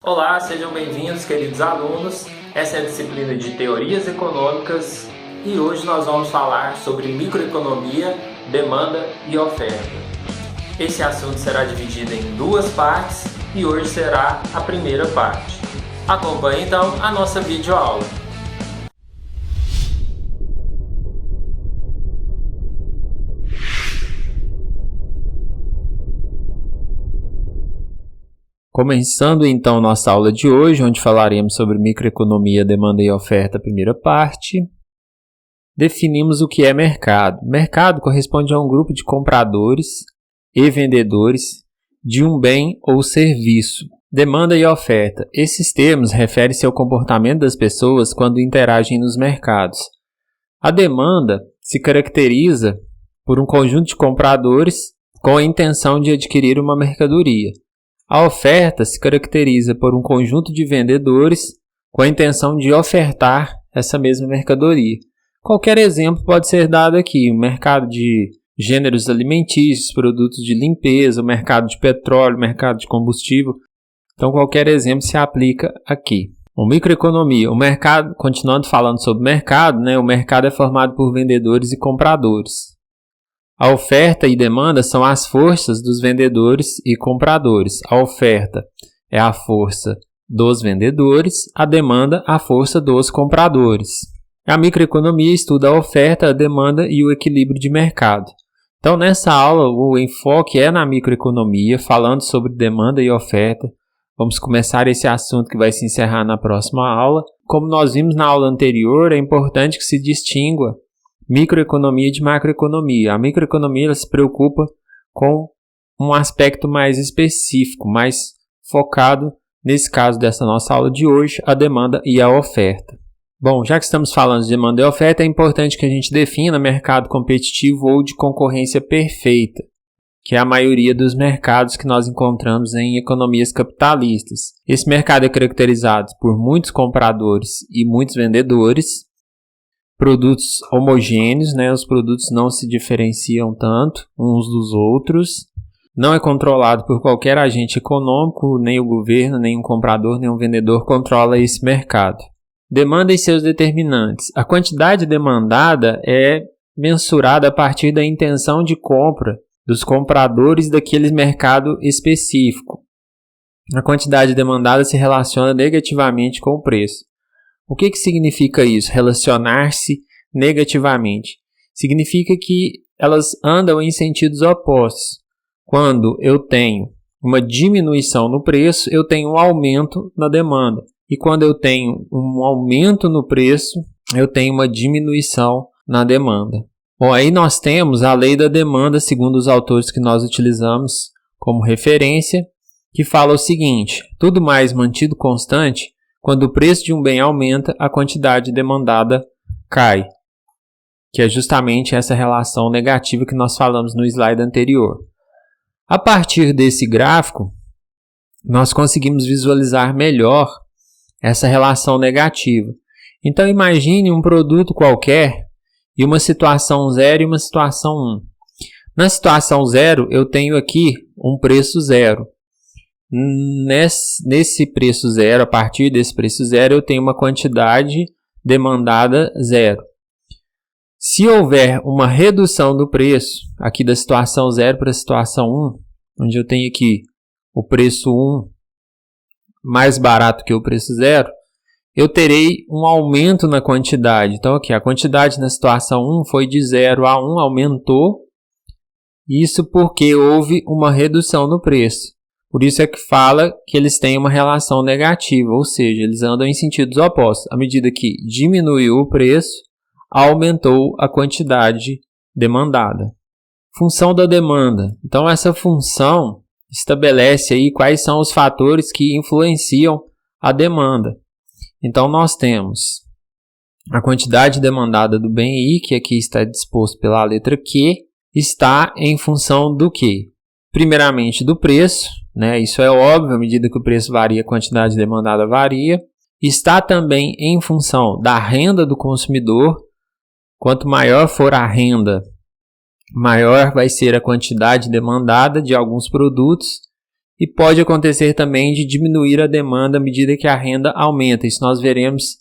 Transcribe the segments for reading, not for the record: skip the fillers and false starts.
Olá, sejam bem-vindos, queridos alunos. Essa é a disciplina de Teorias Econômicas e hoje nós vamos falar sobre microeconomia, demanda e oferta. Esse assunto será dividido em duas partes e hoje será a primeira parte. Acompanhe então a nossa videoaula. Começando então nossa aula de hoje, onde falaremos sobre microeconomia, demanda e oferta, primeira parte. Definimos o que é mercado. Mercado corresponde a um grupo de compradores e vendedores de um bem ou serviço. Demanda e oferta. Esses termos referem-se ao comportamento das pessoas quando interagem nos mercados. A demanda se caracteriza por um conjunto de compradores com a intenção de adquirir uma mercadoria. A oferta se caracteriza por um conjunto de vendedores com a intenção de ofertar essa mesma mercadoria. Qualquer exemplo pode ser dado aqui: o mercado de gêneros alimentícios, produtos de limpeza, o mercado de petróleo, o mercado de combustível. Então, qualquer exemplo se aplica aqui. Microeconomia. O mercado, continuando falando sobre mercado, o mercado é formado por vendedores e compradores. A oferta e demanda são as forças dos vendedores e compradores. A oferta é a força dos vendedores, a demanda a força dos compradores. A microeconomia estuda a oferta, a demanda e o equilíbrio de mercado. Então, nessa aula, o enfoque é na microeconomia, falando sobre demanda e oferta. Vamos começar esse assunto que vai se encerrar na próxima aula. Como nós vimos na aula anterior, é importante que se distingua microeconomia de macroeconomia. A microeconomia se preocupa com um aspecto mais específico, mais focado, nesse caso dessa nossa aula de hoje, a demanda e a oferta. Bom, já que estamos falando de demanda e oferta, é importante que a gente defina mercado competitivo ou de concorrência perfeita, que é a maioria dos mercados que nós encontramos em economias capitalistas. Esse mercado é caracterizado por muitos compradores e muitos vendedores, produtos homogêneos, os produtos não se diferenciam tanto uns dos outros, não é controlado por qualquer agente econômico, nem o governo, nem um comprador, nem um vendedor controla esse mercado. Demanda e seus determinantes. A quantidade demandada é mensurada a partir da intenção de compra dos compradores daquele mercado específico. A quantidade demandada se relaciona negativamente com o preço. O que significa isso? Relacionar-se negativamente. Significa que elas andam em sentidos opostos. Quando eu tenho uma diminuição no preço, eu tenho um aumento na demanda. E quando eu tenho um aumento no preço, eu tenho uma diminuição na demanda. Bom, aí nós temos a lei da demanda, segundo os autores que nós utilizamos como referência, que fala o seguinte: tudo mais mantido constante, quando o preço de um bem aumenta, a quantidade demandada cai, que é justamente essa relação negativa que nós falamos no slide anterior. A partir desse gráfico, nós conseguimos visualizar melhor essa relação negativa. Então, imagine um produto qualquer e uma situação 0 e uma situação 1. Na situação 0, eu tenho aqui um preço 0. Nesse preço 0, a partir desse preço 0, eu tenho uma quantidade demandada 0. Se houver uma redução do preço, aqui da situação 0 para a situação 1, onde eu tenho aqui o preço 1 mais barato que o preço 0, eu terei um aumento na quantidade. Então, aqui, a quantidade na situação 1 foi de 0 a 1, aumentou. Isso porque houve uma redução no preço. Por isso é que fala que eles têm uma relação negativa, ou seja, eles andam em sentidos opostos. À medida que diminuiu o preço, aumentou a quantidade demandada. Função da demanda. Então, essa função estabelece aí quais são os fatores que influenciam a demanda. Então, nós temos a quantidade demandada do bem I, que aqui está disposto pela letra Q, está em função do quê? Primeiramente, do preço. Isso é óbvio, à medida que o preço varia, a quantidade demandada varia. Está também em função da renda do consumidor. Quanto maior for a renda, maior vai ser a quantidade demandada de alguns produtos. e pode acontecer também de diminuir a demanda à medida que a renda aumenta. Isso nós veremos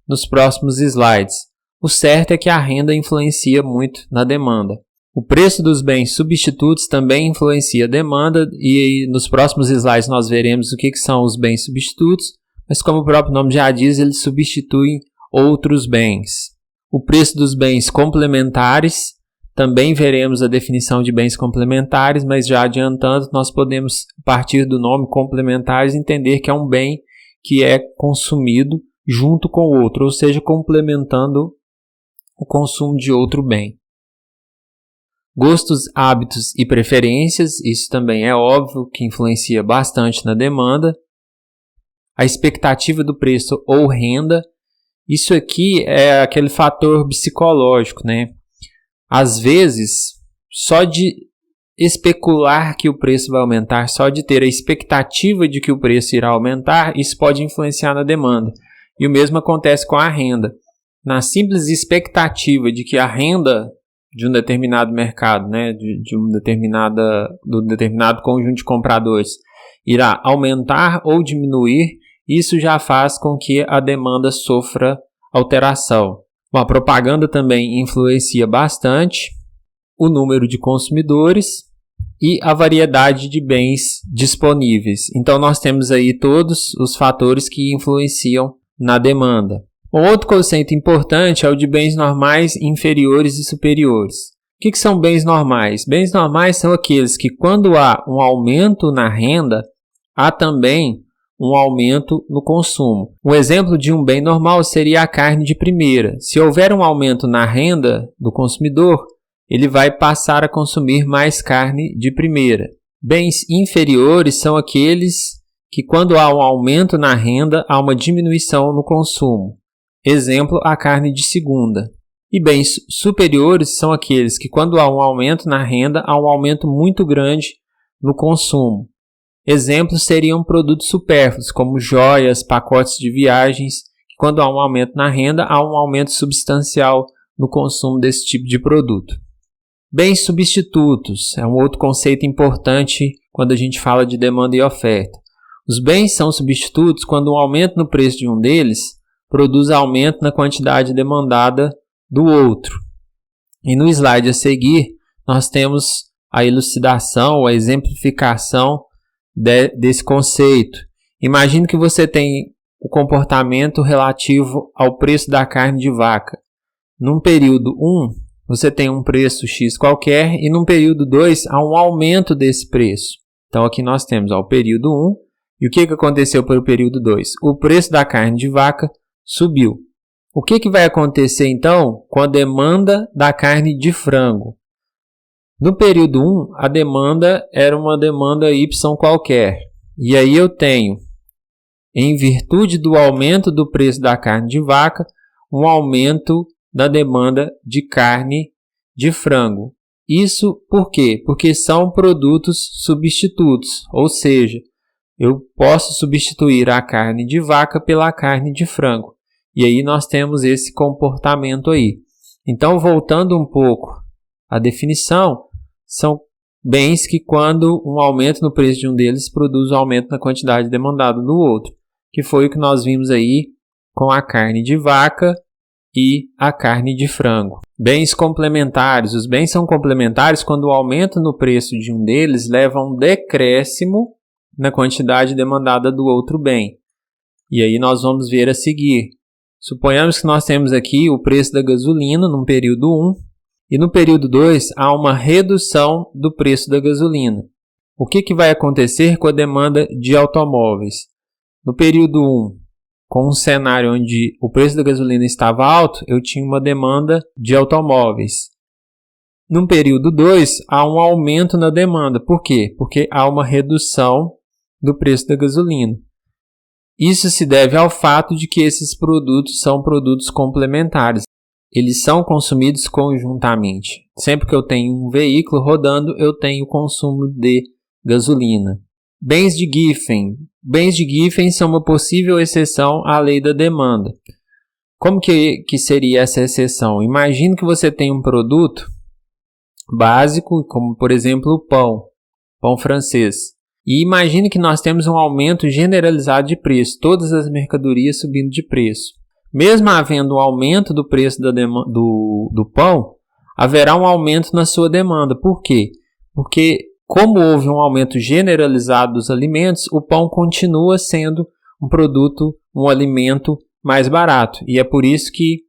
nos próximos slides. O certo é que a renda influencia muito na demanda. O preço dos bens substitutos também influencia a demanda e nos próximos slides nós veremos o que são os bens substitutos, mas como o próprio nome já diz, eles substituem outros bens. O preço dos bens complementares, também veremos a definição de bens complementares, mas já adiantando, nós podemos, a partir do nome complementares, entender que é um bem que é consumido junto com o outro, ou seja, complementando o consumo de outro bem. Gostos, hábitos e preferências, isso também é óbvio que influencia bastante na demanda. A expectativa do preço ou renda, isso aqui é aquele fator psicológico, né? Às vezes, só de especular que o preço vai aumentar, só de ter a expectativa de que o preço irá aumentar, isso pode influenciar na demanda. E o mesmo acontece com a renda. Na simples expectativa de que a renda de um determinado mercado, né, de um determinado conjunto de compradores, irá aumentar ou diminuir, isso já faz com que a demanda sofra alteração. Bom, a propaganda também influencia bastante o número de consumidores e a variedade de bens disponíveis. Então, nós temos aí todos os fatores que influenciam na demanda. Um outro conceito importante é o de bens normais, inferiores e superiores. O que são bens normais? Bens normais são aqueles que, quando há um aumento na renda, há também um aumento no consumo. Um exemplo de um bem normal seria a carne de primeira. Se houver um aumento na renda do consumidor, ele vai passar a consumir mais carne de primeira. Bens inferiores são aqueles que, quando há um aumento na renda, há uma diminuição no consumo. Exemplo, a carne de segunda. E bens superiores são aqueles que, quando há um aumento na renda, há um aumento muito grande no consumo. Exemplos seriam produtos supérfluos, como joias, pacotes de viagens, que quando há um aumento na renda, há um aumento substancial no consumo desse tipo de produto. Bens substitutos é um outro conceito importante quando a gente fala de demanda e oferta. Os bens são substitutos quando um aumento no preço de um deles produz aumento na quantidade demandada do outro. E no slide a seguir, nós temos a elucidação, a exemplificação desse conceito. Imagine que você tem o comportamento relativo ao preço da carne de vaca. Num período 1, você tem um preço X qualquer e num período 2 há um aumento desse preço. Então aqui nós temos o período 1 e o que aconteceu para o período 2? O preço da carne de vaca subiu. O que vai acontecer então com a demanda da carne de frango? No período 1, a demanda era uma demanda Y qualquer. E aí eu tenho, em virtude do aumento do preço da carne de vaca, um aumento da demanda de carne de frango. Isso por quê? Porque são produtos substitutos, ou seja, eu posso substituir a carne de vaca pela carne de frango. E aí nós temos esse comportamento aí. Então, voltando um pouco à definição, são bens que, quando um aumento no preço de um deles, produz um aumento na quantidade demandada do outro, que foi o que nós vimos aí com a carne de vaca e a carne de frango. Bens complementares. Os bens são complementares quando o aumento no preço de um deles leva a um decréscimo na quantidade demandada do outro bem. E aí nós vamos ver a seguir. Suponhamos que nós temos aqui o preço da gasolina no período 1 e no período 2 há uma redução do preço da gasolina. O que vai acontecer com a demanda de automóveis? No período 1, com um cenário onde o preço da gasolina estava alto, eu tinha uma demanda de automóveis. No período 2, há um aumento na demanda. Por quê? Porque há uma redução do preço da gasolina. Isso se deve ao fato de que esses produtos são produtos complementares. Eles são consumidos conjuntamente. Sempre que eu tenho um veículo rodando, eu tenho consumo de gasolina. Bens de Giffen. Bens de Giffen são uma possível exceção à lei da demanda. Como que seria essa exceção? Imagine que você tem um produto básico, como por exemplo o pão francês. E imagine que nós temos um aumento generalizado de preço, todas as mercadorias subindo de preço. Mesmo havendo um aumento do preço do pão, haverá um aumento na sua demanda. Por quê? Porque como houve um aumento generalizado dos alimentos, o pão continua sendo um produto, um alimento mais barato. E é por isso que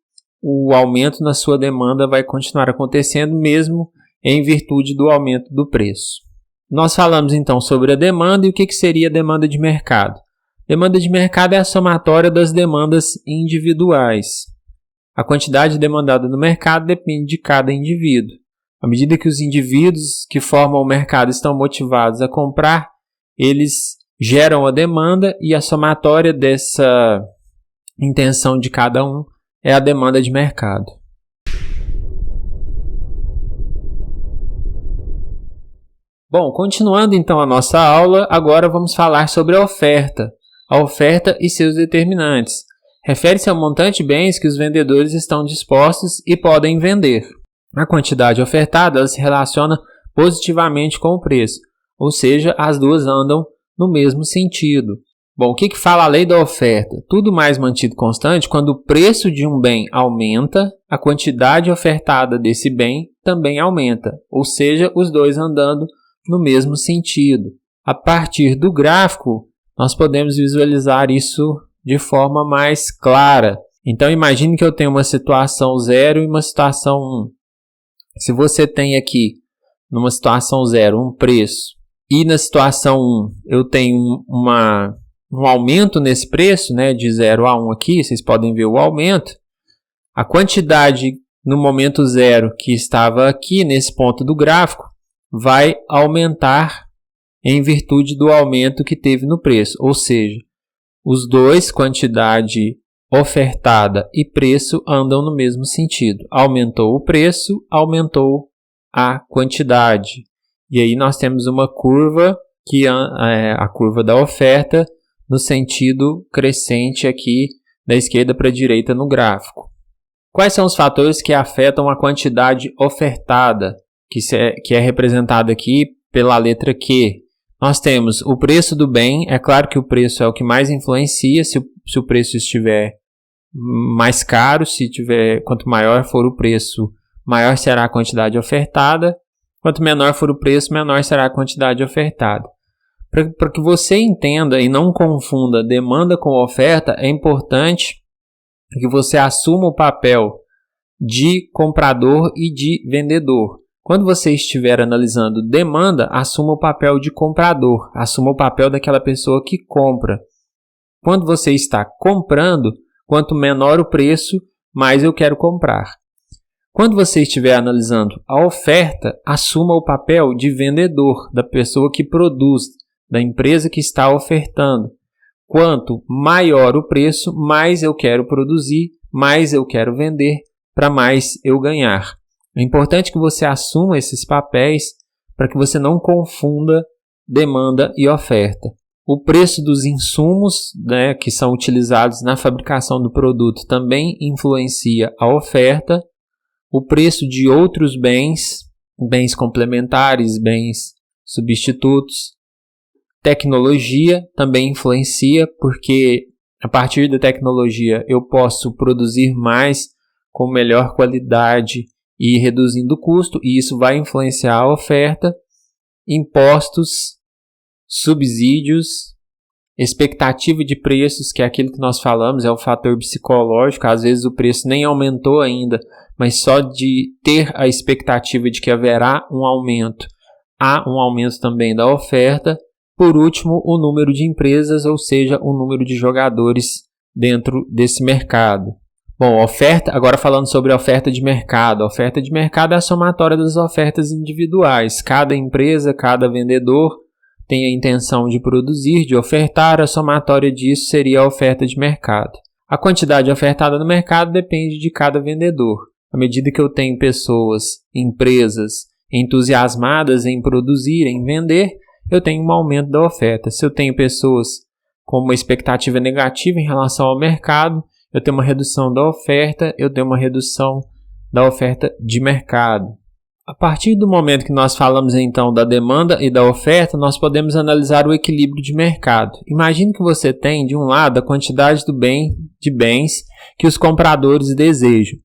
o aumento na sua demanda vai continuar acontecendo, mesmo em virtude do aumento do preço. Nós falamos então sobre a demanda e o que seria a demanda de mercado. Demanda de mercado é a somatória das demandas individuais. A quantidade demandada no mercado depende de cada indivíduo. À medida que os indivíduos que formam o mercado estão motivados a comprar, eles geram a demanda e a somatória dessa intenção de cada um é a demanda de mercado. Bom, continuando então a nossa aula, agora vamos falar sobre a oferta e seus determinantes. Refere-se ao montante de bens que os vendedores estão dispostos e podem vender. A quantidade ofertada ela se relaciona positivamente com o preço, ou seja, as duas andam no mesmo sentido. Bom, o que fala a lei da oferta? Tudo mais mantido constante, quando o preço de um bem aumenta, a quantidade ofertada desse bem também aumenta, ou seja, os dois andando no mesmo sentido. A partir do gráfico, nós podemos visualizar isso de forma mais clara. Então, imagine que eu tenho uma situação 0 e uma situação 1. Se você tem aqui, numa situação 0, um preço, e na situação 1 eu tenho um aumento nesse preço, né, de 0 a 1 aqui, vocês podem ver o aumento, a quantidade no momento 0 que estava aqui, nesse ponto do gráfico, vai aumentar em virtude do aumento que teve no preço. Ou seja, os dois, quantidade ofertada e preço, andam no mesmo sentido. Aumentou o preço, aumentou a quantidade. E aí nós temos uma curva, que é a curva da oferta, no sentido crescente aqui, da esquerda para a direita no gráfico. Quais são os fatores que afetam a quantidade ofertada, que é representada aqui pela letra Q? Nós temos o preço do bem, é claro que o preço é o que mais influencia, se o preço estiver mais caro, quanto maior for o preço, maior será a quantidade ofertada, quanto menor for o preço, menor será a quantidade ofertada. Para que você entenda e não confunda demanda com oferta, é importante que você assuma o papel de comprador e de vendedor. Quando você estiver analisando demanda, assuma o papel de comprador, assuma o papel daquela pessoa que compra. Quando você está comprando, quanto menor o preço, mais eu quero comprar. Quando você estiver analisando a oferta, assuma o papel de vendedor, da pessoa que produz, da empresa que está ofertando. Quanto maior o preço, mais eu quero produzir, mais eu quero vender, para mais eu ganhar. É importante que você assuma esses papéis para que você não confunda demanda e oferta. O preço dos insumos, né, que são utilizados na fabricação do produto também influencia a oferta. O preço de outros bens, bens complementares, bens substitutos. Tecnologia também influencia, porque a partir da tecnologia eu posso produzir mais com melhor qualidade e reduzindo o custo, e isso vai influenciar a oferta. Impostos, subsídios, expectativa de preços, que é aquilo que nós falamos, é o fator psicológico. Às vezes o preço nem aumentou ainda, mas só de ter a expectativa de que haverá um aumento, há um aumento também da oferta. Por último, o número de empresas, ou seja, o número de jogadores dentro desse mercado. Bom, agora falando sobre a oferta de mercado. A oferta de mercado é a somatória das ofertas individuais. Cada empresa, cada vendedor tem a intenção de produzir, de ofertar. A somatória disso seria a oferta de mercado. A quantidade ofertada no mercado depende de cada vendedor. À medida que eu tenho pessoas, empresas entusiasmadas em produzir, em vender, eu tenho um aumento da oferta. Se eu tenho pessoas com uma expectativa negativa em relação ao mercado, eu tenho uma redução da oferta, eu tenho uma redução da oferta de mercado. A partir do momento que nós falamos então da demanda e da oferta, nós podemos analisar o equilíbrio de mercado. Imagine que você tem, de um lado, a quantidade de bens que os compradores desejam.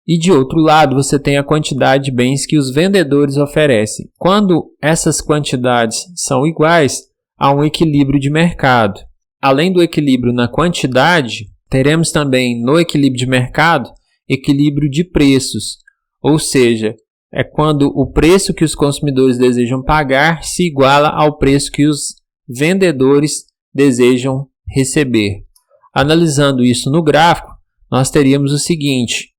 E de outro lado, você tem a quantidade de bens que os vendedores oferecem. Quando essas quantidades são iguais, há um equilíbrio de mercado. Além do equilíbrio na quantidade, teremos também no equilíbrio de mercado, equilíbrio de preços. Ou seja, é quando o preço que os consumidores desejam pagar se iguala ao preço que os vendedores desejam receber. Analisando isso no gráfico, nós teríamos o seguinte: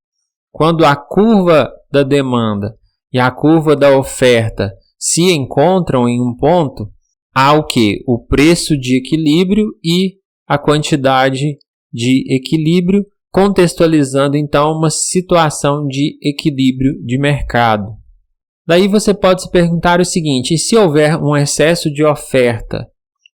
quando a curva da demanda e a curva da oferta se encontram em um ponto, há o quê? O preço de equilíbrio e a quantidade de equilíbrio, contextualizando então uma situação de equilíbrio de mercado. Daí você pode se perguntar o seguinte: e se houver um excesso de oferta,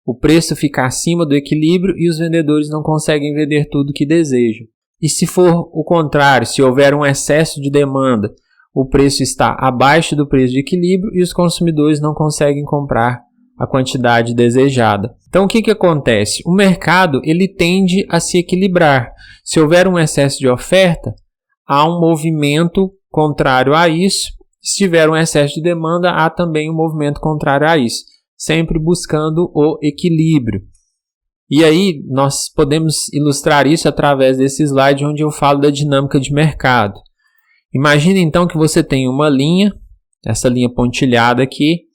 o preço fica acima do equilíbrio e os vendedores não conseguem vender tudo o que desejam? E se for o contrário, se houver um excesso de demanda, o preço está abaixo do preço de equilíbrio e os consumidores não conseguem comprar a quantidade desejada. Então, o que acontece? O mercado ele tende a se equilibrar. Se houver um excesso de oferta, há um movimento contrário a isso. Se tiver um excesso de demanda, há também um movimento contrário a isso, sempre buscando o equilíbrio. E aí, nós podemos ilustrar isso através desse slide onde eu falo da dinâmica de mercado. Imagine então que você tem uma linha, essa linha pontilhada aqui,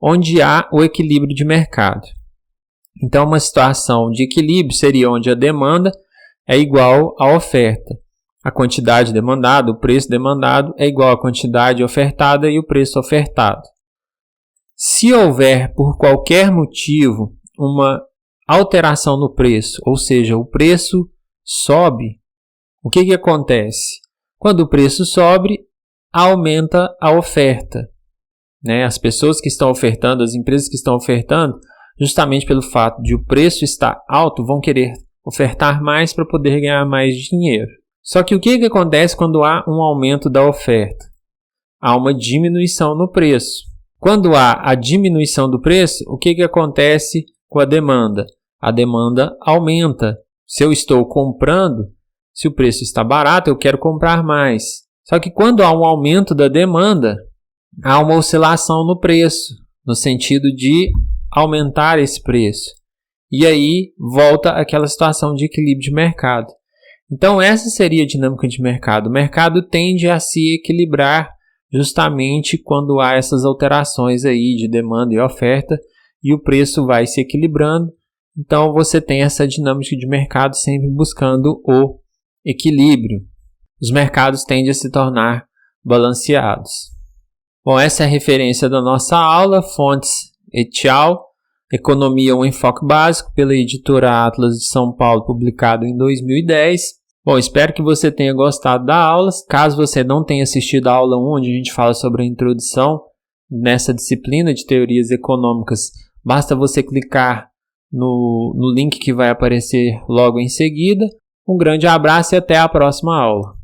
onde há o equilíbrio de mercado. Então, uma situação de equilíbrio seria onde a demanda é igual à oferta. A quantidade demandada, o preço demandado é igual à quantidade ofertada e o preço ofertado. Se houver, por qualquer motivo, uma alteração no preço, ou seja, o preço sobe, o que acontece? Quando o preço sobe, aumenta a oferta. As pessoas que estão ofertando, as empresas que estão ofertando, justamente pelo fato de o preço estar alto, vão querer ofertar mais para poder ganhar mais dinheiro. Só que o que acontece quando há um aumento da oferta? Há uma diminuição no preço. Quando há a diminuição do preço, o que acontece com a demanda? A demanda aumenta. Se eu estou comprando, se o preço está barato, eu quero comprar mais. Só que quando há um aumento da demanda, há uma oscilação no preço, no sentido de aumentar esse preço. E aí volta aquela situação de equilíbrio de mercado. Então essa seria a dinâmica de mercado. O mercado tende a se equilibrar justamente quando há essas alterações aí de demanda e oferta e o preço vai se equilibrando. Então você tem essa dinâmica de mercado sempre buscando o equilíbrio. Os mercados tendem a se tornar balanceados. Bom, essa é a referência da nossa aula, Fontes et al., Economia, um enfoque básico, pela editora Atlas de São Paulo, publicado em 2010. Bom, espero que você tenha gostado da aula. Caso você não tenha assistido a aula 1, onde a gente fala sobre a introdução nessa disciplina de teorias econômicas, basta você clicar no link que vai aparecer logo em seguida. Um grande abraço e até a próxima aula.